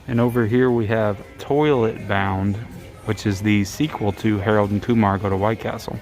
And over here we have Toilet Bound, which is the sequel to Harold and Kumar Go to White Castle.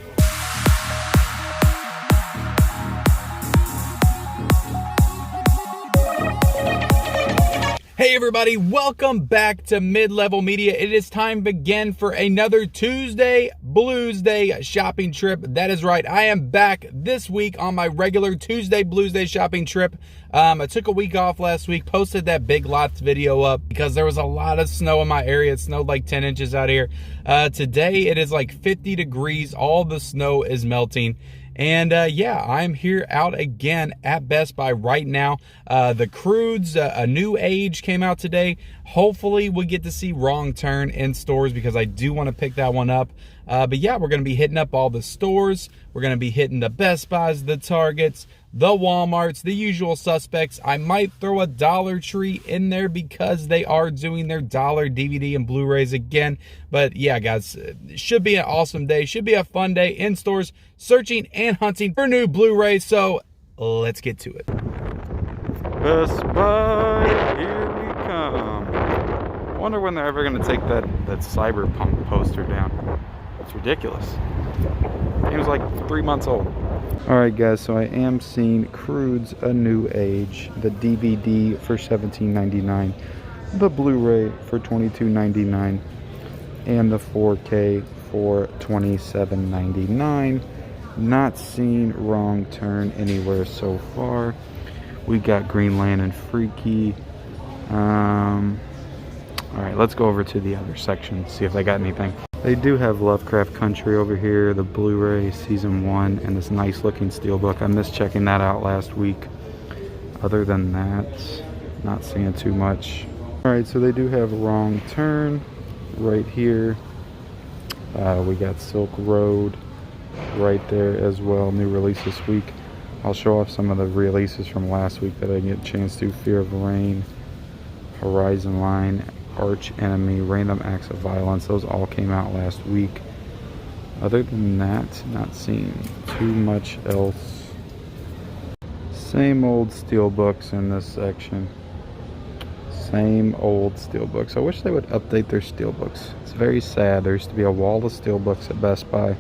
Hey everybody, welcome back to Mid-Level Media. It is time again for another Tuesday Blues Day shopping trip. That is right, I am back this week on my regular Tuesday Blues Day shopping trip. I took a week off last week, posted that Big Lots video up because there was a lot of snow in my area. It snowed like 10 inches out here. Today it is like 50 degrees, all the snow is melting. And yeah, I'm here out again at Best Buy right now. The Croods, A New Age came out today. Hopefully we get to see Wrong Turn in stores because I do want to pick that one up. But yeah, we're going to be hitting up all the stores. We're going to be hitting the Best Buys, the Targets, the Walmarts, the usual suspects. I might throw a Dollar Tree in there because they are doing their dollar DVD and Blu-rays again. But yeah, guys, it should be an awesome day. Should be a fun day in stores, searching and hunting for new Blu-rays. So let's get to it. Best Buy, here we come. I wonder when they're ever going to take that Cyberpunk poster down. It's ridiculous. The game's like 3 months old. Alright guys, so I am seeing Croods, A New Age, the DVD for $17.99, the Blu-ray for $22.99, and the 4K for $27.99. Not seen Wrong Turn anywhere so far. We got Greenland and Freaky. Alright, let's go over to the other section, see if they got anything. They do have Lovecraft Country over here, the Blu-ray Season 1, and this nice looking steelbook. I missed checking that out last week. Other than that, not seeing too much. Alright, so they do have Wrong Turn right here. We got Silk Road right there as well, new release this week. I'll show off some of the releases from last week that I didn't get a chance to. Fear of Rain, Horizon Line, Arch Enemy, Random Acts of Violence. Those all came out last week. Other than that, not seeing too much else. Same old steelbooks in this section. Same old steelbooks. I wish they would update their steelbooks. It's very sad. There used to be a wall of steelbooks at Best Buy,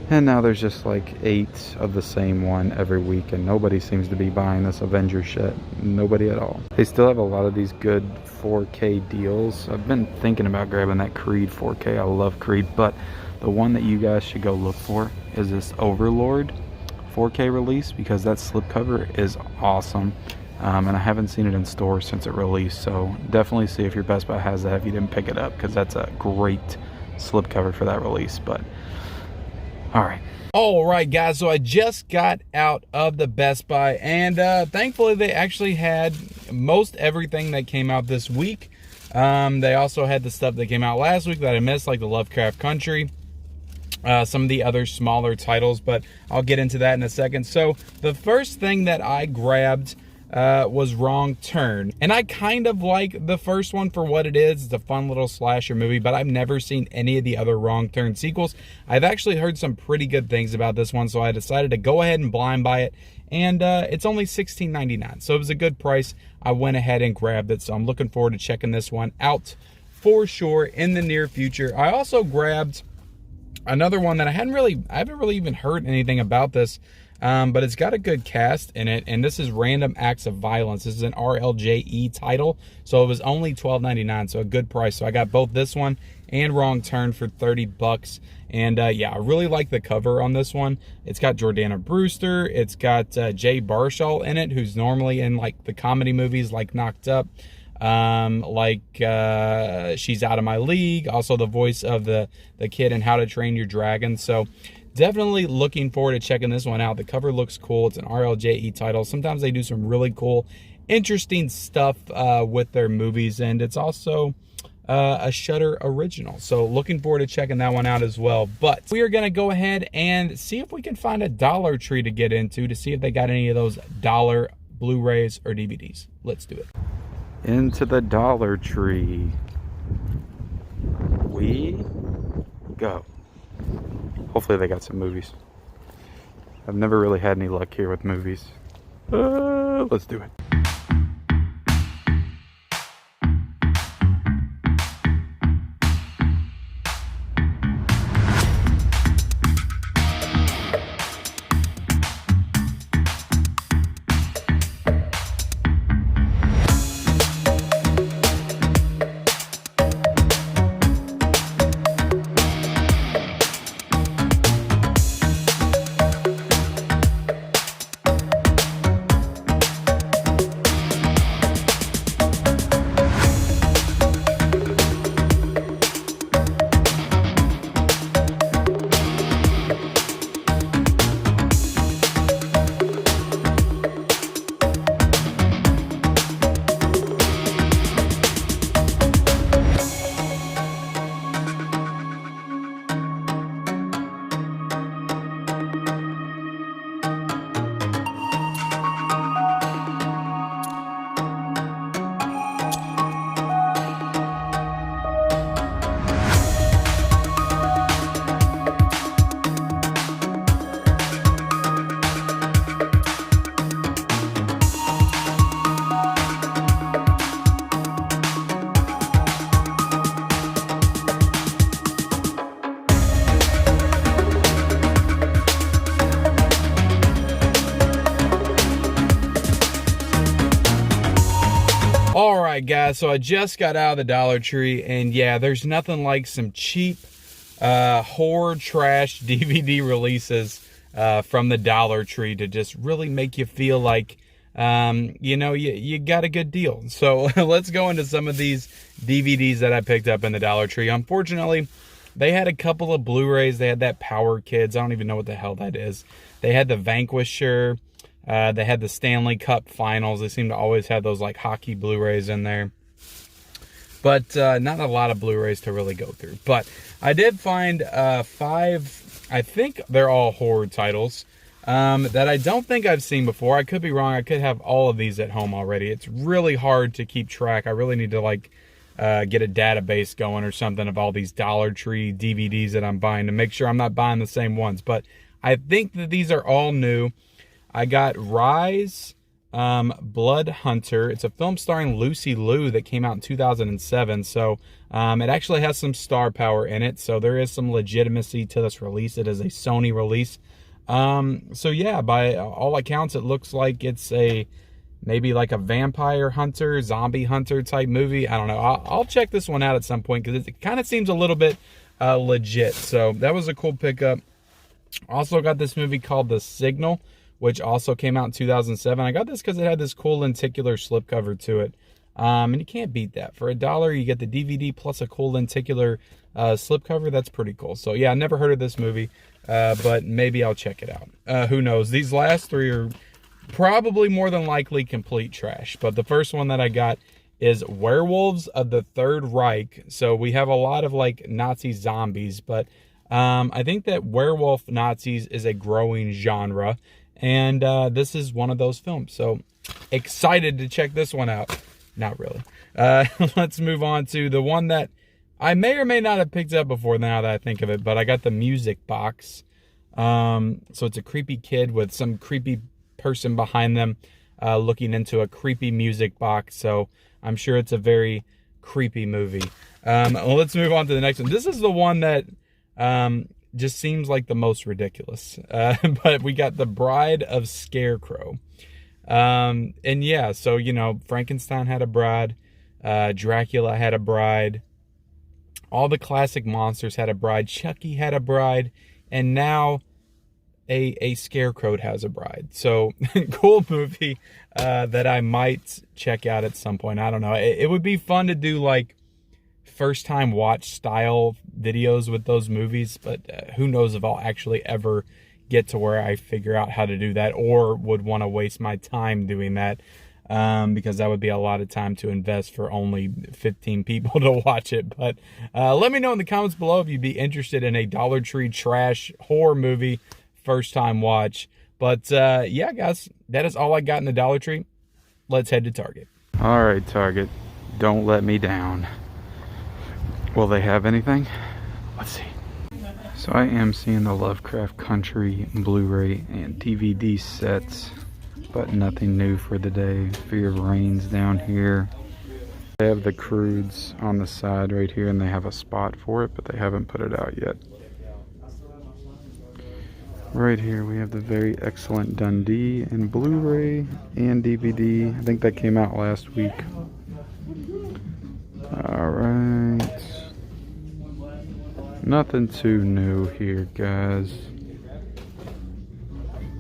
and now there's just like 8 of the same one every week, and nobody seems to be buying this Avengers shit. Nobody at all. They still have a lot of these good 4K deals. I've been thinking about grabbing that Creed 4K. I love Creed, but the one that you guys should go look for is this Overlord 4K release, because that slipcover is awesome. And I haven't seen it in stores since it released, so definitely see if your Best Buy has that if you didn't pick it up, because that's a great slipcover for that release. But all right guys, so I just got out of the Best Buy, and thankfully they actually had most everything that came out this week. They also had the stuff that came out last week that I missed, like the Lovecraft Country, some of the other smaller titles, but I'll get into that in a second. So the first thing that I grabbed was Wrong Turn, and I kind of like the first one for what it is. It's a fun little slasher movie, but I've never seen any of the other Wrong Turn sequels. I've actually heard some pretty good things about this one, so I decided to go ahead and blind buy it, and it's only $16.99, so it was a good price. I went ahead and grabbed it, so I'm looking forward to checking this one out for sure in the near future. I also grabbed another one that I haven't really even heard anything about this. But it's got a good cast in it, and this is Random Acts of Violence. This is an RLJE title, so it was only $12.99, so a good price. So I got both this one and Wrong Turn for $30. And yeah, I really like the cover on this one. It's got Jordana Brewster. It's got Jay Baruchel in it, who's normally in like the comedy movies like Knocked Up, She's Out of My League. Also the voice of the kid in How to Train Your Dragon. So definitely looking forward to checking this one out. The cover looks cool. It's an RLJE title. Sometimes they do some really cool, interesting stuff with their movies, and it's also a Shudder original. So looking forward to checking that one out as well. But we are going to go ahead and see if we can find a Dollar Tree to get into to see if they got any of those dollar Blu-rays or DVDs. Let's do it. Into the Dollar Tree we go. Hopefully they got some movies. I've never really had any luck here with movies. Let's do it. guys, so I just got out of the Dollar Tree, and yeah, there's nothing like some cheap horror trash DVD releases from the Dollar Tree to just really make you feel like you know, you got a good deal. So let's go into some of these DVDs that I picked up in the Dollar Tree. Unfortunately, they had a couple of Blu-rays. They had that Power Kids. I don't even know what the hell that is. They had the Vanquisher. They had the Stanley Cup Finals. They seem to always have those like hockey Blu-rays in there. But not a lot of Blu-rays to really go through. But I did find 5, I think they're all horror titles that I don't think I've seen before. I could be wrong. I could have all of these at home already. It's really hard to keep track. I really need to like get a database going or something of all these Dollar Tree DVDs that I'm buying to make sure I'm not buying the same ones. But I think that these are all new. I got Rise, Blood Hunter. It's a film starring Lucy Liu that came out in 2007. So it actually has some star power in it. So there is some legitimacy to this release. It is a Sony release. So yeah, by all accounts, it looks like it's maybe like a vampire hunter, zombie hunter type movie. I don't know. I'll check this one out at some point because it kind of seems a little bit legit. So that was a cool pickup. Also got this movie called The Signal, which also came out in 2007. I got this because it had this cool lenticular slipcover to it. And you can't beat that. For $1, you get the DVD plus a cool lenticular slipcover. That's pretty cool. So yeah, I never heard of this movie, but maybe I'll check it out. Who knows? These last 3 are probably more than likely complete trash. But the first one that I got is Werewolves of the Third Reich. So we have a lot of like Nazi zombies, but I think that werewolf Nazis is a growing genre. And this is one of those films. So excited to check this one out. Not really. Let's move on to the one that I may or may not have picked up before now that I think of it. But I got the music box. So it's a creepy kid with some creepy person behind them looking into a creepy music box. So I'm sure it's a very creepy movie. Let's move on to the next one. This is the one that just seems like the most ridiculous. But we got The Bride of Scarecrow. And yeah, so, you know, Frankenstein had a bride. Dracula had a bride. All the classic monsters had a bride. Chucky had a bride. And now a Scarecrow has a bride. So cool movie that I might check out at some point. I don't know. It would be fun to do like first time watch style videos with those movies, but who knows if I'll actually ever get to where I figure out how to do that or would want to waste my time doing that, because that would be a lot of time to invest for only 15 people to watch it. But let me know in the comments below if you'd be interested in a Dollar Tree trash horror movie first time watch. But yeah, guys, that is all I got in the Dollar Tree. Let's head to Target. All right, Target, don't let me down. Will they have anything? Let's see. So I am seeing the Lovecraft Country Blu-ray and DVD sets, but nothing new for the day. Fear of Rain's down here. They have the Croods on the side right here, and they have a spot for it, but they haven't put it out yet. Right here we have the very excellent Dundee in Blu-ray and DVD. I think that came out last week. Alright. Nothing too new here, guys.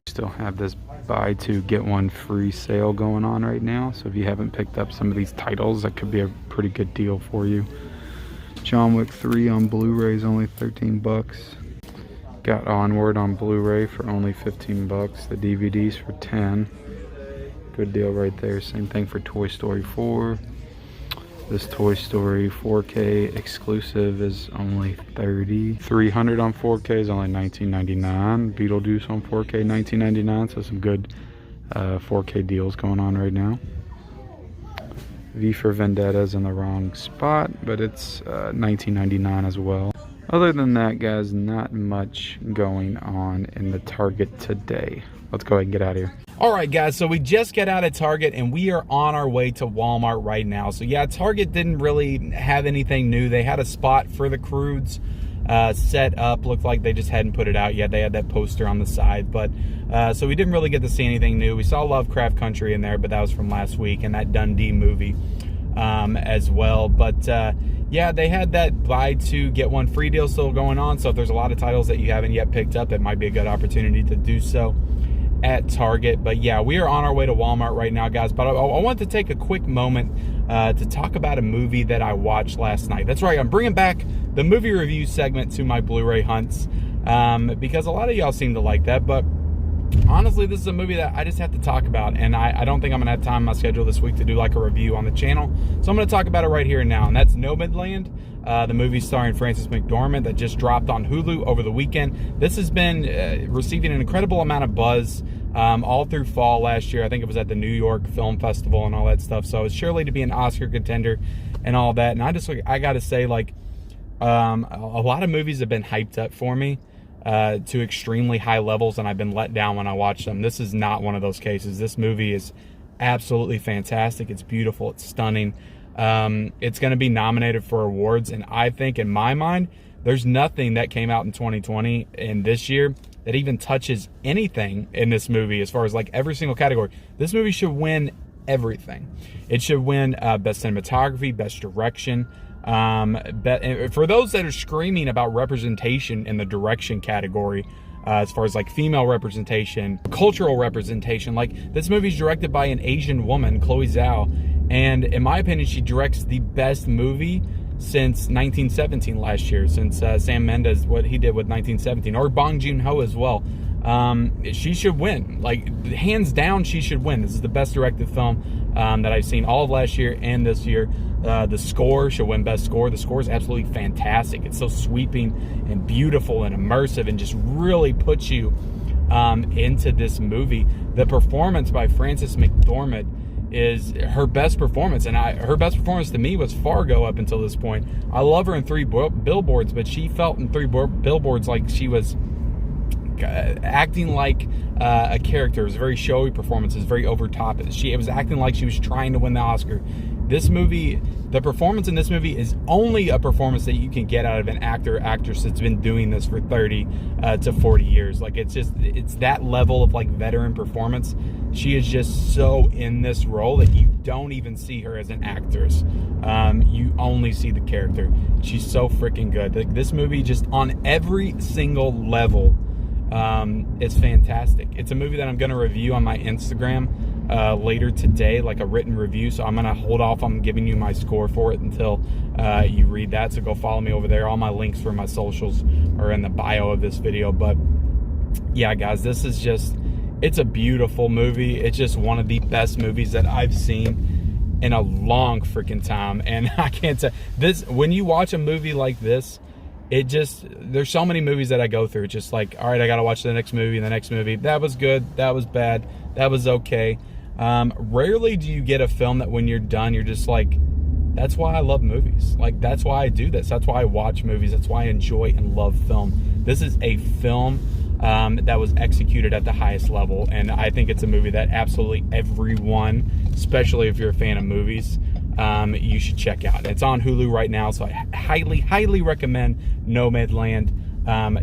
Still have this buy two get one free sale going on right now, so if you haven't picked up some of these titles, that could be a pretty good deal for you. John Wick 3 on Blu-ray is only 13 bucks. Got Onward on Blu-ray for only 15 bucks. The DVDs for 10. Good deal right there. Same thing for Toy Story 4. This Toy Story 4K exclusive is only $30. 300 on 4K is only $19.99. Beetlejuice on 4K, $19.99. So some good 4K deals going on right now. V for Vendetta is in the wrong spot, but it's $19.99 as well. Other than that, guys, not much going on in the Target today. Let's go ahead and get out of here. All right, guys, so we just got out of Target and we are on our way to Walmart right now. So yeah, Target didn't really have anything new. They had a spot for the Croods set up. Looked like they just hadn't put it out yet. They had that poster on the side, but so we didn't really get to see anything new. We saw Lovecraft Country in there, but that was from last week, and that Dundee movie. as well. But yeah, they had that buy two get one free deal still going on. So if there's a lot of titles that you haven't yet picked up, it might be a good opportunity to do so at Target. But yeah, we are on our way to Walmart right now, guys. But I want to take a quick moment to talk about a movie that I watched last night. That's right, I'm bringing back the movie review segment to my Blu-ray hunts, because a lot of y'all seem to like that. But honestly, this is a movie that I just have to talk about, and I don't think I'm gonna have time in my schedule this week to do like a review on the channel. So I'm gonna talk about it right here and now, and that's Nomadland, the movie starring Frances McDormand that just dropped on Hulu over the weekend. This has been receiving an incredible amount of buzz all through fall last year. I think it was at the New York Film Festival and all that stuff. So it's surely to be an Oscar contender and all that. And I gotta say, like, a lot of movies have been hyped up for me to extremely high levels, and I've been let down when I watch them. This is not one of those cases. This movie is absolutely fantastic. It's beautiful. It's stunning. It's going to be nominated for awards, and I think, in my mind, there's nothing that came out in 2020 and this year that even touches anything in this movie as far as like every single category. This movie should win everything. It should win best cinematography, best direction. For those that are screaming about representation in the direction category, as far as like female representation, cultural representation, like, this movie's directed by an Asian woman, Chloe Zhao, and in my opinion, she directs the best movie since 1917 last year, since Sam Mendes, what he did with 1917, or Bong Joon-ho as well. She should win, like, hands down. She should win. This is the best directed film that I've seen all of last year and this year. The score should win best score. The score is absolutely fantastic. It's so sweeping and beautiful and immersive, and just really puts you into this movie. The performance by Frances McDormand is her best performance, and her best performance to me was Fargo up until this point. I love her in Three Billboards, but she felt in Three Billboards like she was acting like a character. It was a very showy performance. It was very over top. It was acting like she was trying to win the Oscar. This movie, the performance in this movie is only a performance that you can get out of an actor or actress that's been doing this for 30 to 40 years. Like, it's that level of like veteran performance. She is just so in this role that you don't even see her as an actress. You only see the character. She's so freaking good. Like, this movie, just on every single level, it's fantastic. It's a movie that I'm going to review on my Instagram later today, like a written review. So I'm going to hold off on giving you my score for it until you read that. So go follow me over there. All my links for my socials are in the bio of this video. But yeah, guys, this is just, it's a beautiful movie. It's just one of the best movies that I've seen in a long freaking time. And I can't tell this, when you watch a movie like this, it just, there's so many movies that I go through, just like, all right, I gotta watch the next movie and the next movie. That was good, that was bad, that was okay. Rarely do you get a film that when you're done, you're just like, that's why I love movies. Like, that's why I do this. That's why I watch movies. That's why I enjoy and love film. This is a film that was executed at the highest level, and I think it's a movie that absolutely everyone, especially if you're a fan of movies, you should check out. It's on Hulu right now, so I highly recommend Nomadland.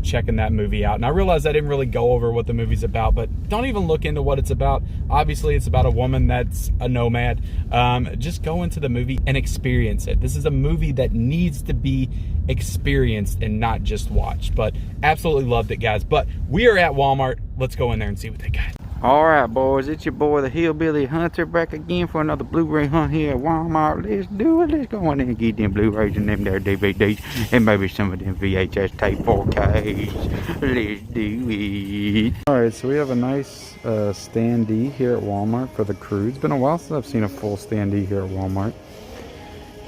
Checking that movie out. And I realize I didn't really go over what the movie's about, but don't even look into what it's about. Obviously, it's about a woman that's a nomad. Just go into the movie and experience it. This is a movie that needs to be experienced and not just watched. But absolutely loved it, guys. But we are at Walmart. Let's go in there and see what they got. Alright, boys, it's your boy the Hillbilly Hunter back again for another Blu-ray hunt here at Walmart. Let's do it. Let's go in there and get them Blu-rays and them there DVDs and maybe some of them VHS tape 4Ks. Let's do it. Alright, so we have a nice standee here at Walmart for the Croods. It's been a while since I've seen a full standee here at Walmart.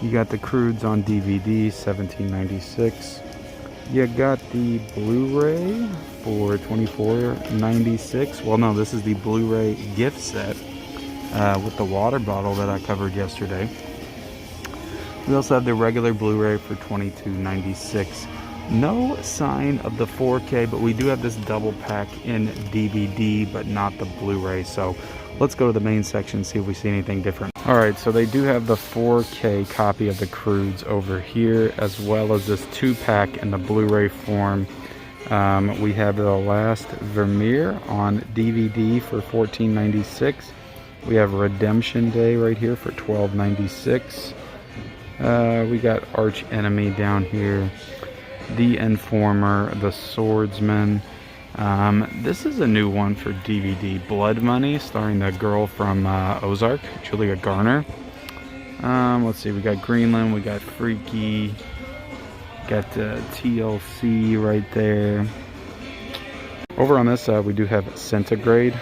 You got the Croods on DVD, $17.96. You got the Blu-ray for $24.96. Well, no, this is the Blu-ray gift set with the water bottle that I covered yesterday. We also have the regular Blu-ray for $22.96. No sign of the 4K, but we do have this double pack in DVD, but not the Blu-ray. So let's go to the main section and see if we see anything different. Alright, so they do have the 4K copy of the Croods over here, as well as this 2-pack in the Blu-ray form. We have The Last Vermeer on DVD for $14.96. We have Redemption Day right here for $12.96. We got Arch Enemy down here. The Informer, The Swordsman. This is a new one for DVD. Blood Money, starring the girl from Ozark, Julia Garner. Let's see, we got Greenland, we got Freaky, got TLC right there. Over on this side, we do have Centigrade,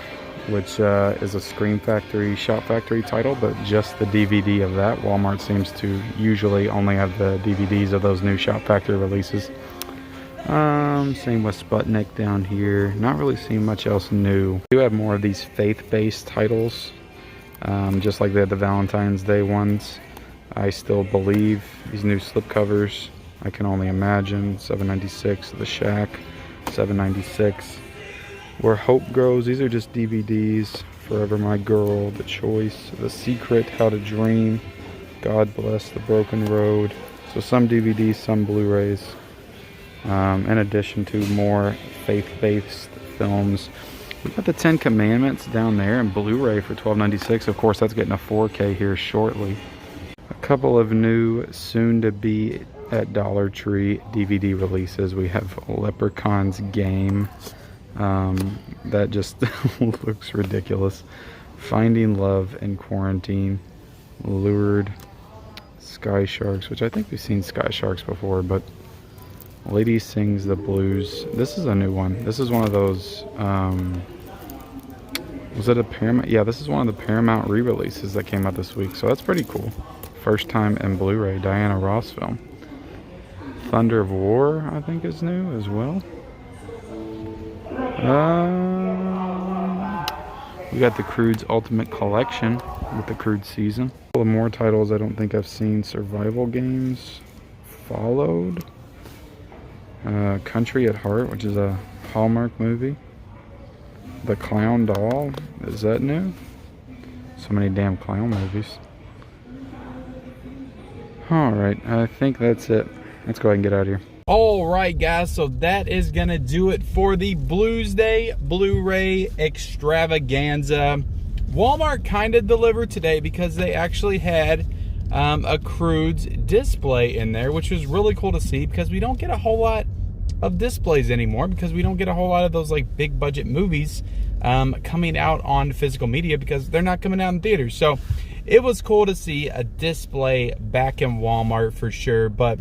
which is a Scream Factory, Shop Factory title, but just the DVD of that. Walmart seems to usually only have the DVDs of those new Shop Factory releases. Same with Sputnik down here. Not really seeing much else new. We do have more of these faith-based titles, just like they had the Valentine's Day ones. I Still Believe, these new slipcovers. I Can Only Imagine, $7.96. The Shack, $7.96. Where Hope Grows, these are just DVDs. Forever My Girl, The Choice, The Secret, How to Dream, God Bless, The Broken Road. So some DVDs, some Blu-rays. In addition to more faith-based films. We got the 10 Commandments down there in Blu-ray for $12.96. Of course, that's getting a 4K here shortly. A couple of new, soon-to-be at Dollar Tree DVD releases. We have Leprechaun's Game. That just looks ridiculous. Finding Love in Quarantine. Lured. Sky Sharks, which I think we've seen Sky Sharks before, but Lady Sings the Blues. This is a new one. This is one of those, was it a Paramount? Yeah, this is one of the Paramount re-releases that came out this week, so that's pretty cool. First time in Blu-ray, Diana Ross film. Thunder of War, I think, is new as well. We got the Croods Ultimate Collection with the Croods season. A couple of more titles I don't think I've seen. Survival Games, Followed. Country at Heart, which is a Hallmark movie. The Clown Doll, is that new? So many damn clown movies. Alright, I think that's it. Let's go ahead and get out of here. Alright guys, so that is going to do it for the Bluesday Blu-ray extravaganza. Walmart kind of delivered today because they actually had a Croods display in there, which was really cool to see because we don't get a whole lot of displays anymore, because we don't get a whole lot of those like big budget movies coming out on physical media because they're not coming out in theaters. So it was cool to see a display back in Walmart for sure, but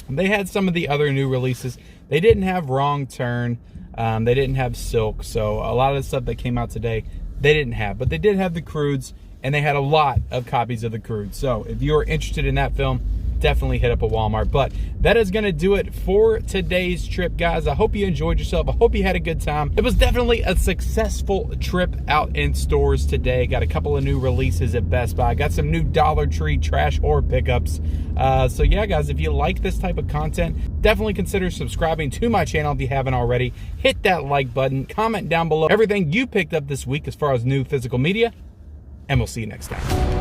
they had some of the other new releases. They didn't have Wrong Turn, they didn't have Silk, so a lot of the stuff that came out today they didn't have, but they did have the Croods, and they had a lot of copies of the Croods. So if you're interested in that film, definitely hit up a Walmart. But that is going to do it for today's trip, guys. I hope you enjoyed yourself. I hope you had a good time. It was definitely a successful trip out in stores today. Got a couple of new releases at Best Buy. Got some new Dollar Tree trash or pickups. So yeah, guys, if you like this type of content, definitely consider subscribing to my channel if you haven't already. Hit that like button. Comment down below everything you picked up this week as far as new physical media. And we'll see you next time.